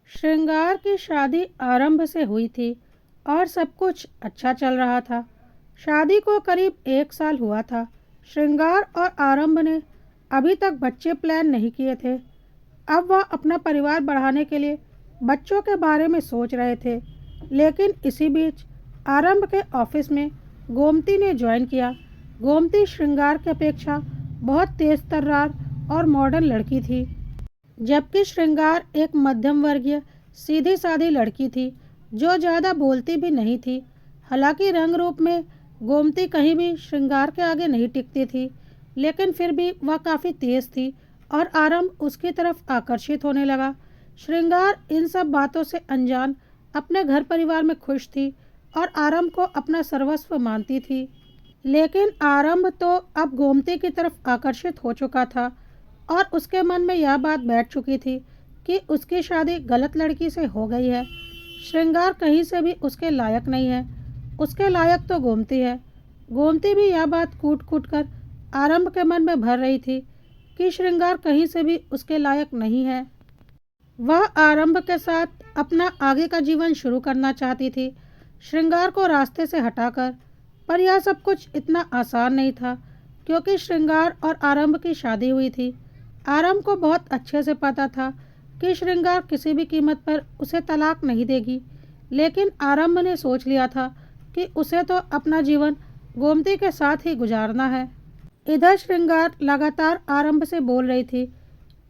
श्रृंगार की शादी आरंभ से हुई थी और सब कुछ अच्छा चल रहा था। शादी को करीब 1 साल हुआ था। श्रृंगार और आरंभ ने अभी तक बच्चे प्लान नहीं किए थे। अब वह अपना परिवार बढ़ाने के लिए बच्चों के बारे में सोच रहे थे। लेकिन इसी बीच आरंभ के ऑफिस में गोमती ने ज्वाइन किया। गोमती श्रृंगार की अपेक्षा बहुत तेज तर्रार और मॉडर्न लड़की थी, जबकि श्रृंगार एक मध्यम वर्गीय सीधी सादी लड़की थी जो ज़्यादा बोलती भी नहीं थी। हालांकि रंग रूप में गोमती कहीं भी श्रृंगार के आगे नहीं टिकती थी, लेकिन फिर भी वह काफ़ी तेज थी और आरंभ उसकी तरफ आकर्षित होने लगा। श्रृंगार इन सब बातों से अनजान अपने घर परिवार में खुश थी और आरंभ को अपना सर्वस्व मानती थी। लेकिन आरंभ तो अब गोमती की तरफ आकर्षित हो चुका था और उसके मन में यह बात बैठ चुकी थी कि उसकी शादी गलत लड़की से हो गई है। श्रृंगार कहीं से भी उसके लायक नहीं है, उसके लायक तो गोमती है। गोमती भी यह बात कूट कूट कर आरंभ के मन में भर रही थी कि श्रृंगार कहीं से भी उसके लायक नहीं है। वह आरंभ के साथ अपना आगे का जीवन शुरू करना चाहती थी, श्रृंगार को रास्ते से हटाकर। पर यह सब कुछ इतना आसान नहीं था, क्योंकि श्रृंगार और आरंभ की शादी हुई थी। आरंभ को बहुत अच्छे से पता था कि श्रृंगार किसी भी कीमत पर उसे तलाक नहीं देगी, लेकिन आरंभ ने सोच लिया था कि उसे तो अपना जीवन गोमती के साथ ही गुजारना है। इधर श्रृंगार लगातार आरंभ से बोल रही थी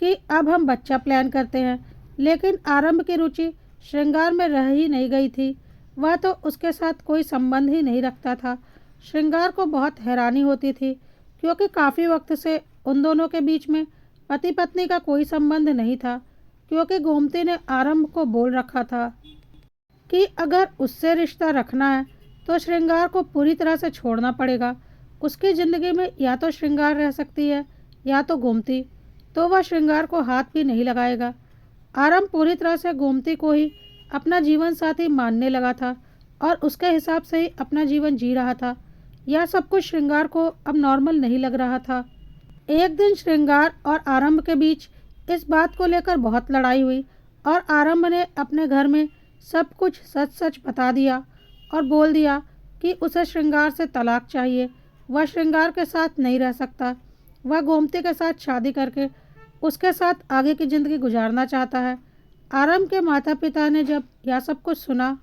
कि अब हम बच्चा प्लान करते हैं, लेकिन आरंभ की रुचि श्रृंगार में रह ही नहीं गई थी। वह तो उसके साथ कोई संबंध ही नहीं रखता था। श्रृंगार को बहुत हैरानी होती थी, क्योंकि काफ़ी वक्त से उन दोनों के बीच में पति पत्नी का कोई संबंध नहीं था, क्योंकि गोमती ने आरंभ को बोल रखा था कि अगर उससे रिश्ता रखना है तो श्रृंगार को पूरी तरह से छोड़ना पड़ेगा। उसकी ज़िंदगी में या तो श्रृंगार रह सकती है या तो गोमती, तो वह श्रृंगार को हाथ भी नहीं लगाएगा। आरंभ पूरी तरह से गोमती को ही अपना जीवन साथी मानने लगा था और उसके हिसाब से ही अपना जीवन जी रहा था। यह सब कुछ श्रृंगार को अब नॉर्मल नहीं लग रहा था। एक दिन श्रृंगार और आरंभ के बीच इस बात को लेकर बहुत लड़ाई हुई और आरंभ ने अपने घर में सब कुछ सच सच बता दिया और बोल दिया कि उसे श्रृंगार से तलाक चाहिए। वह श्रृंगार के साथ नहीं रह सकता। वह गोमती के साथ शादी करके उसके साथ आगे की ज़िंदगी गुजारना चाहता है। आरंभ के माता पिता ने जब यह सब कुछ सुना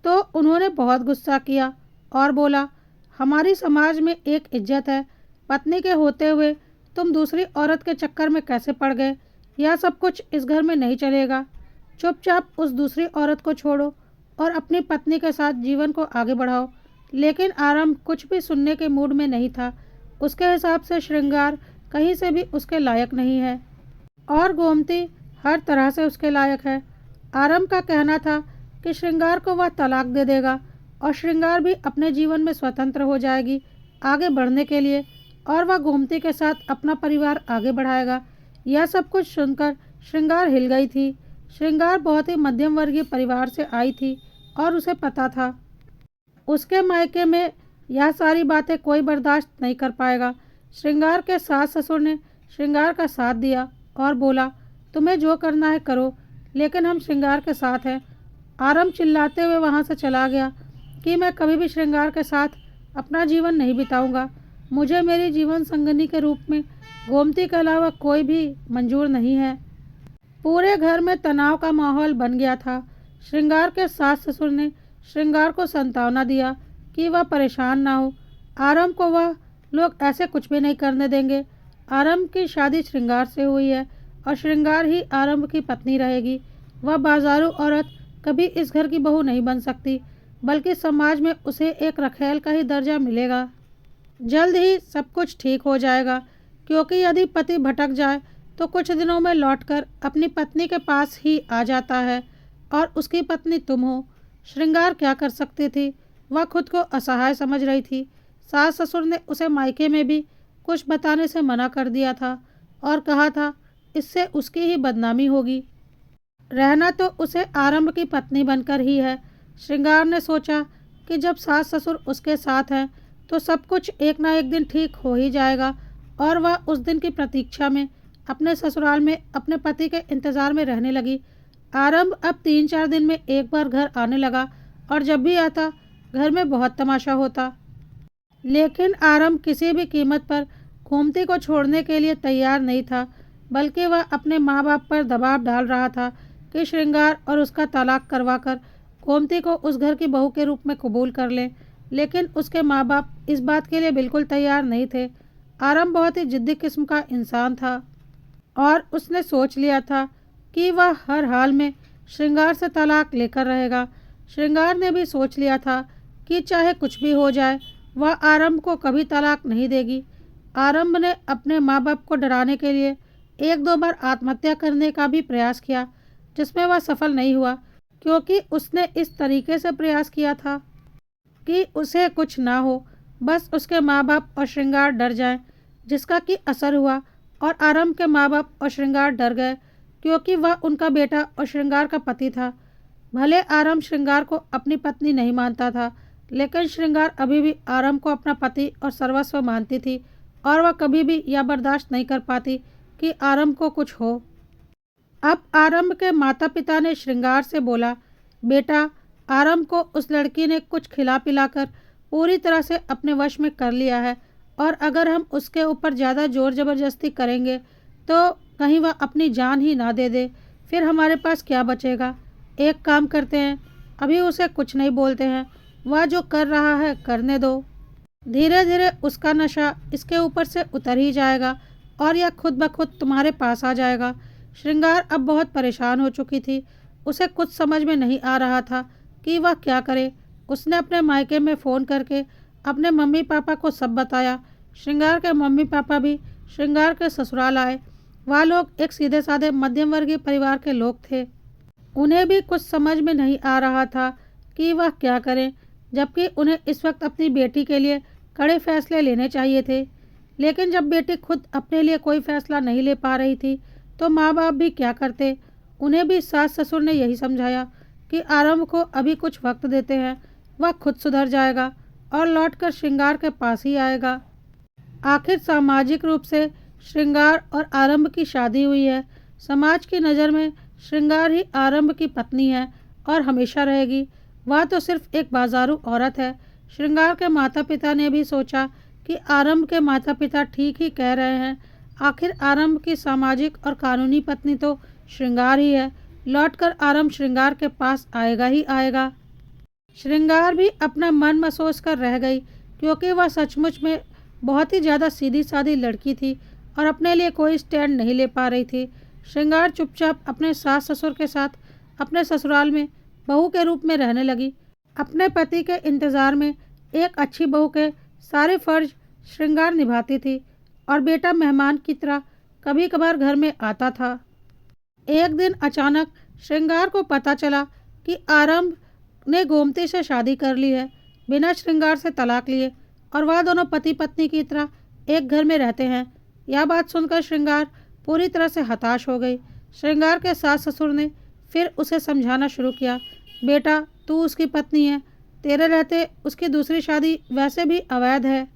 तो उन्होंने बहुत गुस्सा किया और बोला, हमारी समाज में एक इज्जत है, पत्नी के होते हुए तुम दूसरी औरत के चक्कर में कैसे पड़ गए? यह सब कुछ इस घर में नहीं चलेगा। चुपचाप उस दूसरी औरत को छोड़ो और अपनी पत्नी के साथ जीवन को आगे बढ़ाओ। लेकिन आरंभ कुछ भी सुनने के मूड में नहीं था। उसके हिसाब से श्रृंगार कहीं से भी उसके लायक नहीं है और गोमती हर तरह से उसके लायक है। आरंभ का कहना था कि श्रृंगार को वह तलाक दे देगा और श्रृंगार भी अपने जीवन में स्वतंत्र हो जाएगी आगे बढ़ने के लिए, और वह गोमती के साथ अपना परिवार आगे बढ़ाएगा। यह सब कुछ सुनकर श्रृंगार हिल गई थी। श्रृंगार बहुत ही मध्यम वर्गीय परिवार से आई थी और उसे पता था उसके मायके में यह सारी बातें कोई बर्दाश्त नहीं कर पाएगा। श्रृंगार के सास ससुर ने श्रृंगार का साथ दिया और बोला, तुम्हें जो करना है करो, लेकिन हम श्रृंगार के साथ हैं। आरंभ चिल्लाते हुए वहाँ से चला गया कि मैं कभी भी श्रृंगार के साथ अपना जीवन नहीं बिताऊंगा। मुझे मेरी जीवन संगिनी के रूप में गोमती के अलावा कोई भी मंजूर नहीं है। पूरे घर में तनाव का माहौल बन गया था। श्रृंगार के सास ससुर ने श्रृंगार को सांत्वना दिया कि वह परेशान ना हो। आरंभ को वह लोग ऐसे कुछ भी नहीं करने देंगे। आरंभ की शादी श्रृंगार से हुई है और श्रृंगार ही आरंभ की पत्नी रहेगी। वह बाजारू औरत कभी इस घर की बहू नहीं बन सकती, बल्कि समाज में उसे एक रखैल का ही दर्जा मिलेगा। जल्द ही सब कुछ ठीक हो जाएगा, क्योंकि यदि पति भटक जाए तो कुछ दिनों में लौटकर अपनी पत्नी के पास ही आ जाता है और उसकी पत्नी तुम हो। श्रृंगार क्या कर सकती थी? वह खुद को असहाय समझ रही थी। सास ससुर ने उसे मायके में भी कुछ बताने से मना कर दिया था और कहा था इससे उसकी ही बदनामी होगी। रहना तो उसे आरंभ की पत्नी बनकर ही है। श्रृंगार ने सोचा कि जब सास ससुर उसके साथ हैं तो सब कुछ एक ना एक दिन ठीक हो ही जाएगा, और वह उस दिन की प्रतीक्षा में अपने ससुराल में अपने पति के इंतज़ार में रहने लगी। आरंभ अब 3-4 दिन में एक बार घर आने लगा और जब भी आता घर में बहुत तमाशा होता। लेकिन आरंभ किसी भी कीमत पर गोमती को छोड़ने के लिए तैयार नहीं था, बल्कि वह अपने माँ बाप पर दबाव डाल रहा था कि श्रृंगार और उसका तलाक करवाकर गोमती को उस घर की बहू के रूप में कबूल कर ले। लेकिन उसके माँ बाप इस बात के लिए बिल्कुल तैयार नहीं थे। आरंभ बहुत ही जिद्दी किस्म का इंसान था और उसने सोच लिया था कि वह हर हाल में श्रृंगार से तलाक लेकर रहेगा। श्रृंगार ने भी सोच लिया था कि चाहे कुछ भी हो जाए वह आरंभ को कभी तलाक नहीं देगी। आरंभ ने अपने माँ बाप को डराने के लिए 1-2 बार आत्महत्या करने का भी प्रयास किया, जिसमें वह सफल नहीं हुआ, क्योंकि उसने इस तरीके से प्रयास किया था कि उसे कुछ ना हो, बस उसके माँ बाप और श्रृंगार डर जाएं, जिसका कि असर हुआ और आरंभ के माँ बाप और श्रृंगार डर गए, क्योंकि वह उनका बेटा और श्रृंगार का पति था। भले आरंभ श्रृंगार को अपनी पत्नी नहीं मानता था, लेकिन श्रृंगार अभी भी आरंभ को अपना पति और सर्वस्व मानती थी और वह कभी भी यह बर्दाश्त नहीं कर पाती कि आरंभ को कुछ हो। अब आरंभ के माता पिता ने श्रृंगार से बोला, बेटा, आरंभ को उस लड़की ने कुछ खिला पिलाकर पूरी तरह से अपने वश में कर लिया है और अगर हम उसके ऊपर ज़्यादा जोर ज़बरदस्ती करेंगे तो कहीं वह अपनी जान ही ना दे दे, फिर हमारे पास क्या बचेगा। एक काम करते हैं, अभी उसे कुछ नहीं बोलते हैं, वह जो कर रहा है करने दो। धीरे धीरे उसका नशा इसके ऊपर से उतर ही जाएगा और यह खुद ब खुद तुम्हारे पास आ जाएगा। श्रृंगार अब बहुत परेशान हो चुकी थी। उसे कुछ समझ में नहीं आ रहा था कि वह क्या करे। उसने अपने मायके में फ़ोन करके अपने मम्मी पापा को सब बताया। श्रृंगार के मम्मी पापा भी श्रृंगार के ससुराल आए। वह लोग एक सीधे साधे मध्यम वर्गीय परिवार के लोग थे। उन्हें भी कुछ समझ में नहीं आ रहा था कि वह क्या करें, जबकि उन्हें इस वक्त अपनी बेटी के लिए कड़े फैसले लेने चाहिए थे। लेकिन जब बेटी खुद अपने लिए कोई फैसला नहीं ले पा रही थी तो माँ बाप भी क्या करते। उन्हें भी सास ससुर ने यही समझाया कि आरंभ को अभी कुछ वक्त देते हैं, वह खुद सुधर जाएगा और लौटकर श्रृंगार के पास ही आएगा। आखिर सामाजिक रूप से श्रृंगार और आरंभ की शादी हुई है। समाज की नज़र में श्रृंगार ही आरंभ की पत्नी है और हमेशा रहेगी। वह तो सिर्फ एक बाजारू औरत है। श्रृंगार के माता पिता ने भी सोचा कि आरंभ के माता पिता ठीक ही कह रहे हैं। आखिर आरंभ की सामाजिक और कानूनी पत्नी तो श्रृंगार ही है। लौटकर आरंभ श्रृंगार के पास आएगा ही आएगा। श्रृंगार भी अपना मन मसोस कर रह गई, क्योंकि वह सचमुच में बहुत ही ज़्यादा सीधी सादी लड़की थी और अपने लिए कोई स्टैंड नहीं ले पा रही थी। श्रृंगार चुपचाप अपने सास ससुर के साथ अपने ससुराल में बहू के रूप में रहने लगी। अपने पति के इंतज़ार में एक अच्छी बहू के सारे फर्ज श्रृंगार निभाती थी और बेटा मेहमान की तरह कभी कभार घर में आता था। एक दिन अचानक श्रृंगार को पता चला कि आरंभ ने गोमती से शादी कर ली है, बिना श्रृंगार से तलाक लिए, और वह दोनों पति पत्नी की तरह एक घर में रहते हैं। यह बात सुनकर श्रृंगार पूरी तरह से हताश हो गई। श्रृंगार के सास ससुर ने फिर उसे समझाना शुरू किया, बेटा, तू उसकी पत्नी है, तेरे रहते उसकी दूसरी शादी वैसे भी अवैध है,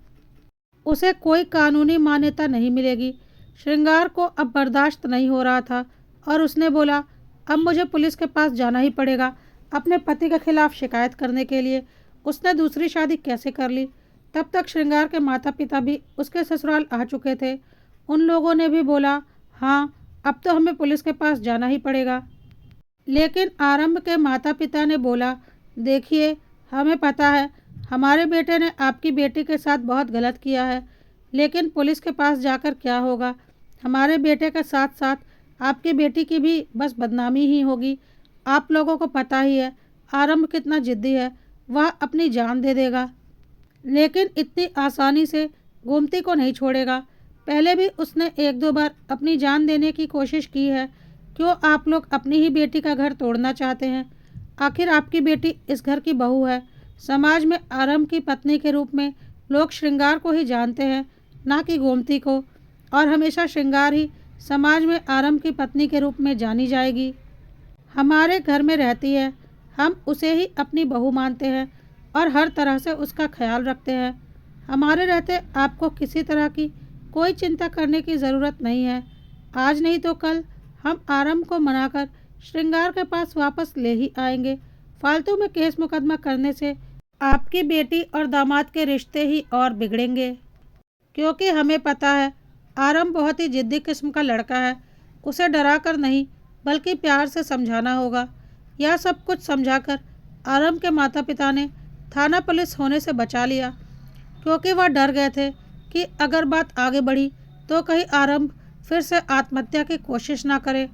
उसे कोई कानूनी मान्यता नहीं मिलेगी। श्रृंगार को अब बर्दाश्त नहीं हो रहा था और उसने बोला, अब मुझे पुलिस के पास जाना ही पड़ेगा अपने पति के खिलाफ शिकायत करने के लिए। उसने दूसरी शादी कैसे कर ली। तब तक श्रृंगार के माता पिता भी उसके ससुराल आ चुके थे। उन लोगों ने भी बोला, हाँ, अब तो हमें पुलिस के पास जाना ही पड़ेगा। लेकिन आरंभ के माता पिता ने बोला, देखिए, हमें पता है हमारे बेटे ने आपकी बेटी के साथ बहुत गलत किया है, लेकिन पुलिस के पास जाकर क्या होगा। हमारे बेटे के साथ साथ आपकी बेटी की भी बस बदनामी ही होगी। आप लोगों को पता ही है आरंभ कितना जिद्दी है, वह अपनी जान दे देगा, लेकिन इतनी आसानी से गोमती को नहीं छोड़ेगा। पहले भी उसने 1-2 बार अपनी जान देने की कोशिश की है। क्यों आप लोग अपनी ही बेटी का घर तोड़ना चाहते हैं। आखिर आपकी बेटी इस घर की बहू है। समाज में आरंभ की पत्नी के रूप में लोग श्रृंगार को ही जानते हैं, ना कि गोमती को, और हमेशा श्रृंगार ही समाज में आरंभ की पत्नी के रूप में जानी जाएगी। हमारे घर में रहती है, हम उसे ही अपनी बहू मानते हैं और हर तरह से उसका ख्याल रखते हैं। हमारे रहते आपको किसी तरह की कोई चिंता करने की ज़रूरत नहीं है। आज नहीं तो कल हम आरंभ को मनाकर श्रृंगार के पास वापस ले ही आएंगे। फालतू में केस मुकदमा करने से आपकी बेटी और दामाद के रिश्ते ही और बिगड़ेंगे। क्योंकि हमें पता है आरंभ बहुत ही जिद्दी किस्म का लड़का है। उसे डरा कर नहीं बल्कि प्यार से समझाना होगा। यह सब कुछ समझाकर आरंभ के माता पिता ने थाना पुलिस होने से बचा लिया, क्योंकि वह डर गए थे कि अगर बात आगे बढ़ी तो कहीं आरंभ फिर से आत्महत्या की कोशिश ना करे,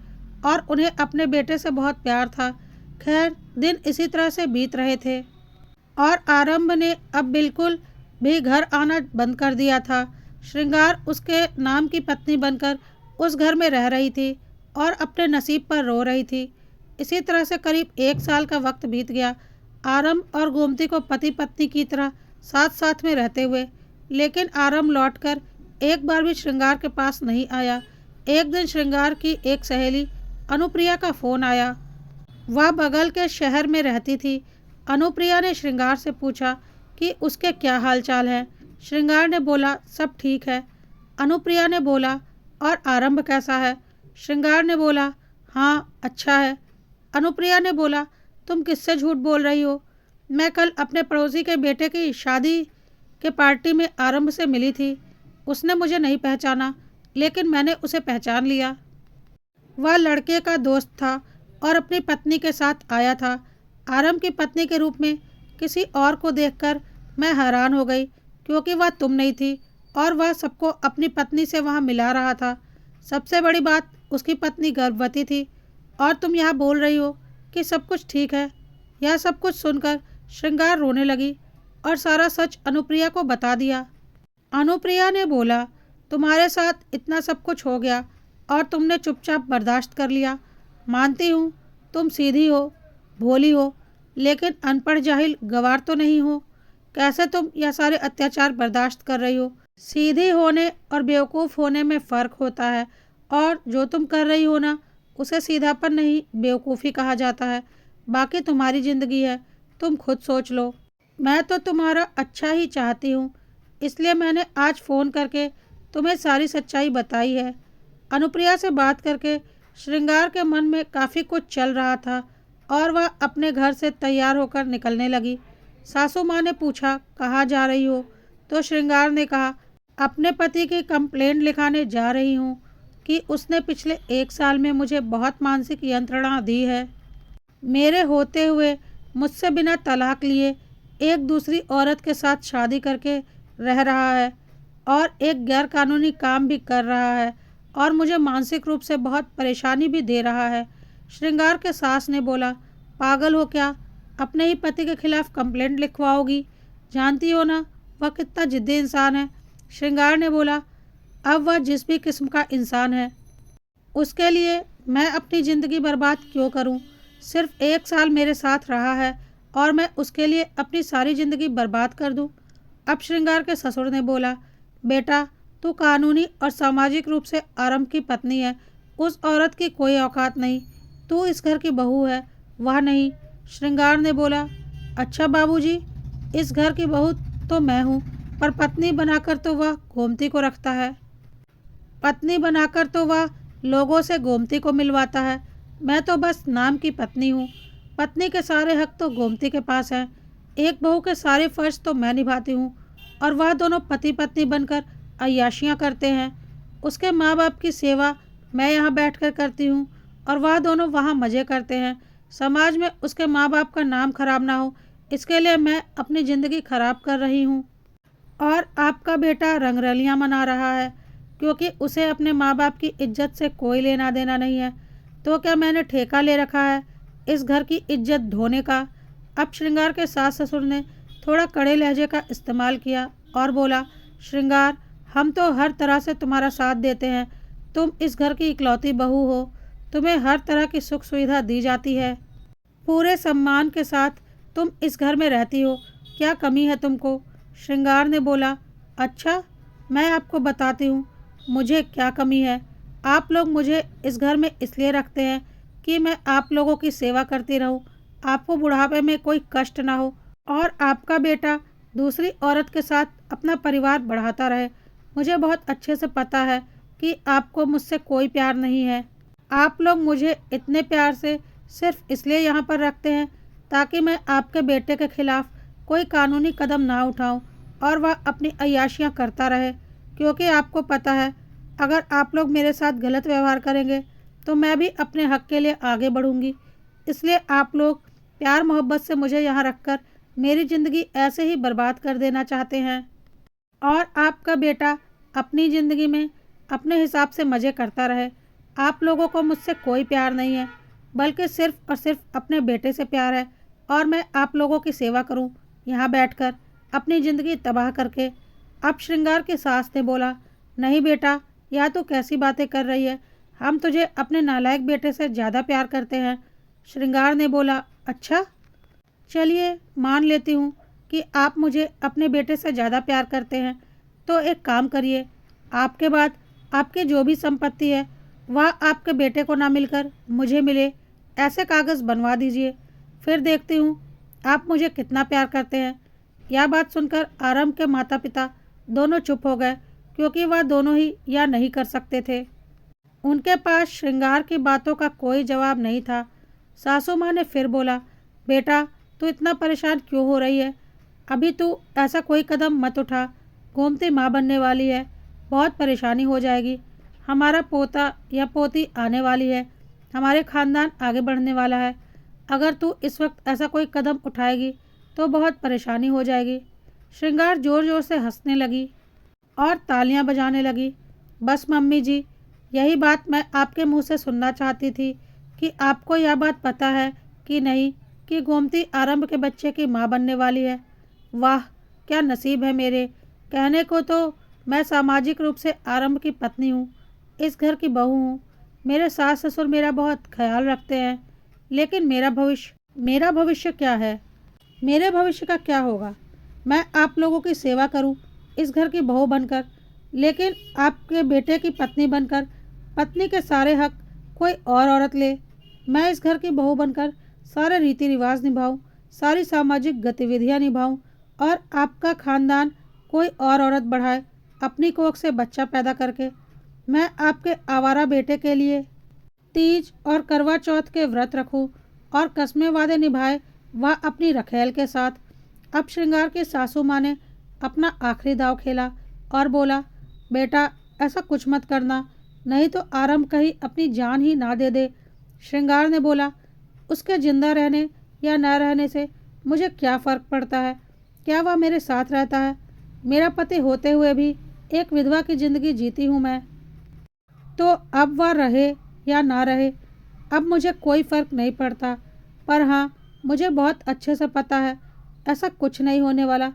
और उन्हें अपने बेटे से बहुत प्यार था। खैर, दिन इसी तरह से बीत रहे थे और आरंभ ने अब बिल्कुल भी घर आना बंद कर दिया था। श्रृंगार उसके नाम की पत्नी बनकर उस घर में रह रही थी और अपने नसीब पर रो रही थी। इसी तरह से करीब 1 साल का वक्त बीत गया, आरंभ और गोमती को पति पत्नी की तरह साथ साथ में रहते हुए। लेकिन आरंभ लौटकर एक बार भी श्रृंगार के पास नहीं आया। एक दिन श्रृंगार की एक सहेली अनुप्रिया का फ़ोन आया। वह बगल के शहर में रहती थी। अनुप्रिया ने श्रृंगार से पूछा कि उसके क्या हालचाल है। श्रृंगार ने बोला सब ठीक है। अनुप्रिया ने बोला और आरंभ कैसा है? श्रृंगार ने बोला हाँ अच्छा है। अनुप्रिया ने बोला तुम किससे झूठ बोल रही हो? मैं कल अपने पड़ोसी के बेटे की शादी के पार्टी में आरंभ से मिली थी। उसने मुझे नहीं पहचाना, लेकिन मैंने उसे पहचान लिया। वह लड़के का दोस्त था और अपनी पत्नी के साथ आया था। आरंभ की पत्नी के रूप में किसी और को देखकर मैं हैरान हो गई, क्योंकि वह तुम नहीं थी और वह सबको अपनी पत्नी से वहाँ मिला रहा था। सबसे बड़ी बात, उसकी पत्नी गर्भवती थी और तुम यहाँ बोल रही हो कि सब कुछ ठीक है। यह सब कुछ सुनकर श्रृंगार रोने लगी और सारा सच अनुप्रिया को बता दिया। अनुप्रिया ने बोला तुम्हारे साथ इतना सब कुछ हो गया और तुमने चुपचाप बर्दाश्त कर लिया। मानती हूँ तुम सीधी हो, भोली हो, लेकिन अनपढ़ जाहिल गवार तो नहीं हो। कैसे तुम यह सारे अत्याचार बर्दाश्त कर रही हो? सीधी होने और बेवकूफ़ होने में फ़र्क होता है, और जो तुम कर रही हो ना, उसे सीधापन नहीं बेवकूफ़ी कहा जाता है। बाकी तुम्हारी ज़िंदगी है, तुम खुद सोच लो। मैं तो तुम्हारा अच्छा ही चाहती हूँ, इसलिए मैंने आज फ़ोन करके तुम्हें सारी सच्चाई बताई है। अनुप्रिया से बात करके श्रृंगार के मन में काफ़ी कुछ चल रहा था और वह अपने घर से तैयार होकर निकलने लगी। सासू माँ ने पूछा कहाँ जा रही हो? तो श्रृंगार ने कहा अपने पति की कंप्लेंट लिखाने जा रही हूँ कि उसने पिछले 1 साल में मुझे बहुत मानसिक यंत्रणा दी है। मेरे होते हुए मुझसे बिना तलाक लिए एक दूसरी औरत के साथ शादी करके रह रहा है और एक गैर कानूनी काम भी कर रहा है और मुझे मानसिक रूप से बहुत परेशानी भी दे रहा है। श्रृंगार के सास ने बोला पागल हो क्या? अपने ही पति के खिलाफ कंप्लेंट लिखवाओगी? जानती हो ना वह कितना जिद्दी इंसान है। श्रृंगार ने बोला अब वह जिस भी किस्म का इंसान है, उसके लिए मैं अपनी ज़िंदगी बर्बाद क्यों करूं? सिर्फ 1 साल मेरे साथ रहा है और मैं उसके लिए अपनी सारी ज़िंदगी बर्बाद कर दूं? अब श्रृंगार के ससुर ने बोला बेटा तू कानूनी और सामाजिक रूप से आरंभ की पत्नी है, उस औरत की कोई औकात नहीं। तू इस घर की बहू है, वह नहीं। श्रृंगार ने बोला अच्छा बाबूजी, इस घर की बहू तो मैं हूँ, पर पत्नी बनाकर तो वह गोमती को रखता है। पत्नी बनाकर तो वह लोगों से गोमती को मिलवाता है। मैं तो बस नाम की पत्नी हूँ। पत्नी के सारे हक तो गोमती के पास हैं। एक बहू के सारे फर्ज तो मैं निभाती हूँ और वह दोनों पति पत्नी बनकर अय्याशियाँ करते हैं। उसके माँ बाप की सेवा मैं यहाँ बैठकर करती हूँ और वह दोनों वहाँ मज़े करते हैं। समाज में उसके माँ बाप का नाम खराब ना हो, इसके लिए मैं अपनी ज़िंदगी खराब कर रही हूँ। और आपका बेटा रंगरलियाँ मना रहा है क्योंकि उसे अपने माँ बाप की इज्जत से कोई लेना देना नहीं है। तो क्या मैंने ठेका ले रखा है इस घर की इज्जत ढोने का? अब श्रृंगार के सास ससुर ने थोड़ा कड़े लहजे का इस्तेमाल किया और बोला श्रृंगार हम तो हर तरह से तुम्हारा साथ देते हैं। तुम इस घर की इकलौती बहू हो, तुम्हें हर तरह की सुख सुविधा दी जाती है, पूरे सम्मान के साथ तुम इस घर में रहती हो, क्या कमी है तुमको? श्रृंगार ने बोला अच्छा मैं आपको बताती हूँ मुझे क्या कमी है। आप लोग मुझे इस घर में इसलिए रखते हैं कि मैं आप लोगों की सेवा करती रहूँ, आपको बुढ़ापे में कोई कष्ट ना हो और आपका बेटा दूसरी औरत के साथ अपना परिवार बढ़ाता रहे। मुझे बहुत अच्छे से पता है कि आपको मुझसे कोई प्यार नहीं है। आप लोग मुझे इतने प्यार से सिर्फ इसलिए यहाँ पर रखते हैं ताकि मैं आपके बेटे के खिलाफ कोई कानूनी कदम ना उठाऊं और वह अपनी अय्याशियाँ करता रहे, क्योंकि आपको पता है अगर आप लोग मेरे साथ गलत व्यवहार करेंगे तो मैं भी अपने हक के लिए आगे बढ़ूंगी। इसलिए आप लोग प्यार मोहब्बत से मुझे यहाँ रखकर मेरी ज़िंदगी ऐसे ही बर्बाद कर देना चाहते हैं और आपका बेटा अपनी ज़िंदगी में अपने हिसाब से मज़े करता रहे। आप लोगों को मुझसे कोई प्यार नहीं है, बल्कि सिर्फ और सिर्फ अपने बेटे से प्यार है और मैं आप लोगों की सेवा करूं यहाँ बैठकर अपनी ज़िंदगी तबाह करके। अब श्रृंगार की सास ने बोला, नहीं बेटा, यह तो कैसी बातें कर रही है, हम तुझे अपने नालायक बेटे से ज़्यादा प्यार करते हैं। श्रृंगार ने बोला, अच्छा, चलिए मान लेती हूँ कि आप मुझे अपने बेटे से ज़्यादा प्यार करते हैं, तो एक काम करिए, आपके बाद आपकी जो भी संपत्ति है वह आपके बेटे को ना मिलकर मुझे मिले, ऐसे कागज़ बनवा दीजिए। फिर देखती हूँ आप मुझे कितना प्यार करते हैं। यह बात सुनकर आरंभ के माता पिता दोनों चुप हो गए, क्योंकि वह दोनों ही यह नहीं कर सकते थे। उनके पास श्रृंगार की बातों का कोई जवाब नहीं था। सासू माँ ने फिर बोला, बेटा, तू इतना परेशान क्यों हो रही है? अभी तू ऐसा कोई कदम मत उठा, गोमती माँ बनने वाली है, बहुत परेशानी हो जाएगी। हमारा पोता या पोती आने वाली है, हमारे खानदान आगे बढ़ने वाला है। अगर तू इस वक्त ऐसा कोई कदम उठाएगी तो बहुत परेशानी हो जाएगी। श्रृंगार ज़ोर ज़ोर से हंसने लगी और तालियां बजाने लगी। बस मम्मी जी, यही बात मैं आपके मुंह से सुनना चाहती थी कि आपको यह बात पता है कि नहीं कि गोमती आरंभ के बच्चे की माँ बनने वाली है। वाह, क्या नसीब है मेरे। कहने को तो मैं सामाजिक रूप से आरंभ की पत्नी हूँ, इस घर की बहू हूँ। मेरे सास ससुर मेरा बहुत ख्याल रखते हैं, लेकिन मेरा भविष्य क्या है? मेरे भविष्य का क्या होगा? मैं आप लोगों की सेवा करूं इस घर की बहू बनकर, लेकिन आपके बेटे की पत्नी बनकर पत्नी के सारे हक कोई और औरत ले। मैं इस घर की बहू बनकर सारे रीति रिवाज निभाऊं, सारी सामाजिक गतिविधियां निभाऊं और आपका खानदान कोई और औरत बढ़ाए अपनी कोख से बच्चा पैदा करके। मैं आपके आवारा बेटे के लिए तीज और करवा चौथ के व्रत रखूं और कस्में वादे निभाए वह अपनी रखैल के साथ। अब श्रृंगार की सासू माँ ने अपना आखिरी दाव खेला और बोला, बेटा, ऐसा कुछ मत करना, नहीं तो आरंभ कहीं अपनी जान ही ना दे दे। श्रृंगार ने बोला, उसके जिंदा रहने या न रहने से मुझे क्या फ़र्क पड़ता है? क्या वह मेरे साथ रहता है? मेरा पति होते हुए भी एक विधवा की ज़िंदगी जीती हूँ मैं, तो अब वह रहे या ना रहे अब मुझे कोई फ़र्क नहीं पड़ता। पर हाँ, मुझे बहुत अच्छे से पता है ऐसा कुछ नहीं होने वाला,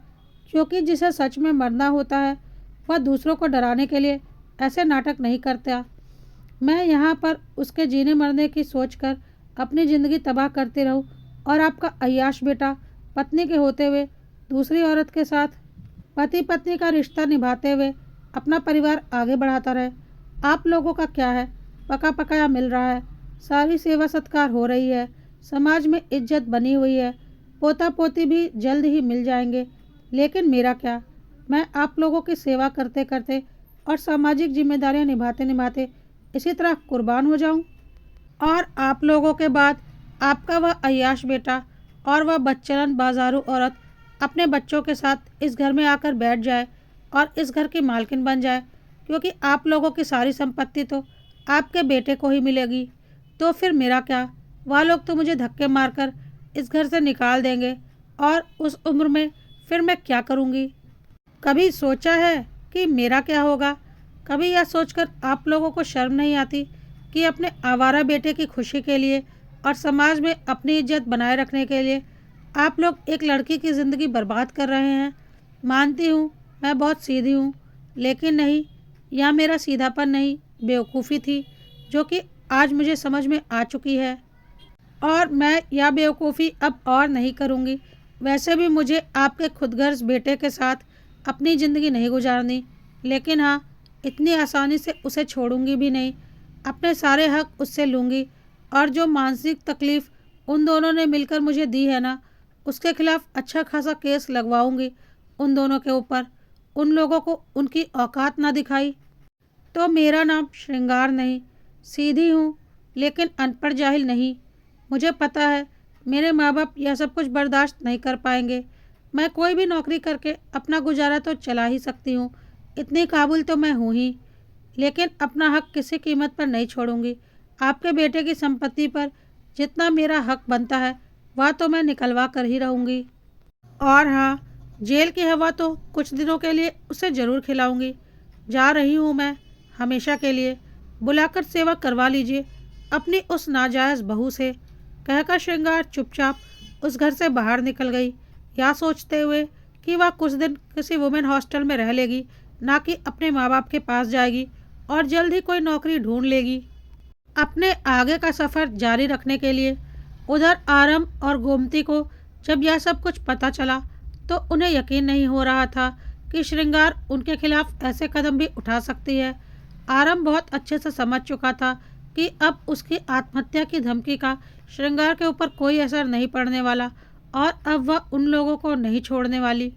क्योंकि जिसे सच में मरना होता है वह दूसरों को डराने के लिए ऐसे नाटक नहीं करता। मैं यहाँ पर उसके जीने मरने की सोचकर अपनी ज़िंदगी तबाह करती रहूँ और आपका अय्याश बेटा पत्नी के होते हुए दूसरी औरत के साथ पति पत्नी का रिश्ता निभाते हुए अपना परिवार आगे बढ़ाता रहे। आप लोगों का क्या है? पका पकाया मिल रहा है, सारी सेवा सत्कार हो रही है, समाज में इज्जत बनी हुई है, पोता पोती भी जल्द ही मिल जाएंगे, लेकिन मेरा क्या? मैं आप लोगों की सेवा करते करते और सामाजिक जिम्मेदारियां निभाते निभाते इसी तरह कुर्बान हो जाऊं? और आप लोगों के बाद आपका वह अय्याश बेटा और वह बदचलन बाजारू औरत अपने बच्चों के साथ इस घर में आकर बैठ जाए और इस घर की मालकिन बन जाए, क्योंकि आप लोगों की सारी संपत्ति तो आपके बेटे को ही मिलेगी। तो फिर मेरा क्या? वह लोग तो मुझे धक्के मारकर इस घर से निकाल देंगे और उस उम्र में फिर मैं क्या करूँगी? कभी सोचा है कि मेरा क्या होगा? कभी यह सोचकर आप लोगों को शर्म नहीं आती कि अपने आवारा बेटे की खुशी के लिए और समाज में अपनी इज्जत बनाए रखने के लिए आप लोग एक लड़की की ज़िंदगी बर्बाद कर रहे हैं? मानती हूँ मैं बहुत सीधी हूँ, लेकिन नहीं, यह मेरा सीधापन नहीं, बेवकूफ़ी थी जो कि आज मुझे समझ में आ चुकी है और मैं यह बेवकूफ़ी अब और नहीं करूँगी। वैसे भी मुझे आपके खुदगर्ज बेटे के साथ अपनी ज़िंदगी नहीं गुजारनी, लेकिन हाँ, इतनी आसानी से उसे छोड़ूंगी भी नहीं। अपने सारे हक उससे लूँगी और जो मानसिक तकलीफ़ उन दोनों ने मिलकर मुझे दी है ना, उसके खिलाफ़ अच्छा खासा केस लगवाऊंगी उन दोनों के ऊपर। उन लोगों को उनकी औकात ना दिखाई तो मेरा नाम श्रृंगार नहीं, सीधी हूँ लेकिन अनपढ़ जाहिल नहीं। मुझे पता है मेरे माँ बाप यह सब कुछ बर्दाश्त नहीं कर पाएंगे। मैं कोई भी नौकरी करके अपना गुजारा तो चला ही सकती हूँ, इतनी काबिल तो मैं हूँ ही। लेकिन अपना हक किसी कीमत पर नहीं छोड़ूंगी। आपके बेटे की संपत्ति पर जितना मेरा हक बनता है वह तो मैं निकलवा कर ही रहूँगी। और हाँ, जेल की हवा तो कुछ दिनों के लिए उसे ज़रूर खिलाऊंगी। जा रही हूँ मैं, हमेशा के लिए। बुलाकर सेवा करवा लीजिए अपनी उस नाजायज़ बहू से। कहकर श्रृंगार चुपचाप उस घर से बाहर निकल गई, या सोचते हुए कि वह कुछ दिन किसी वुमेन हॉस्टल में रह लेगी, ना कि अपने माँ बाप के पास जाएगी और जल्द ही कोई नौकरी ढूंढ लेगी अपने आगे का सफ़र जारी रखने के लिए। उधर आरम और गोमती को जब यह सब कुछ पता चला तो उन्हें यकीन नहीं हो रहा था कि श्रृंगार उनके खिलाफ ऐसे कदम भी उठा सकती है। आरम बहुत अच्छे से समझ चुका था कि अब उसकी आत्महत्या की धमकी का श्रृंगार के ऊपर कोई असर नहीं पड़ने वाला और अब वह उन लोगों को नहीं छोड़ने वाली।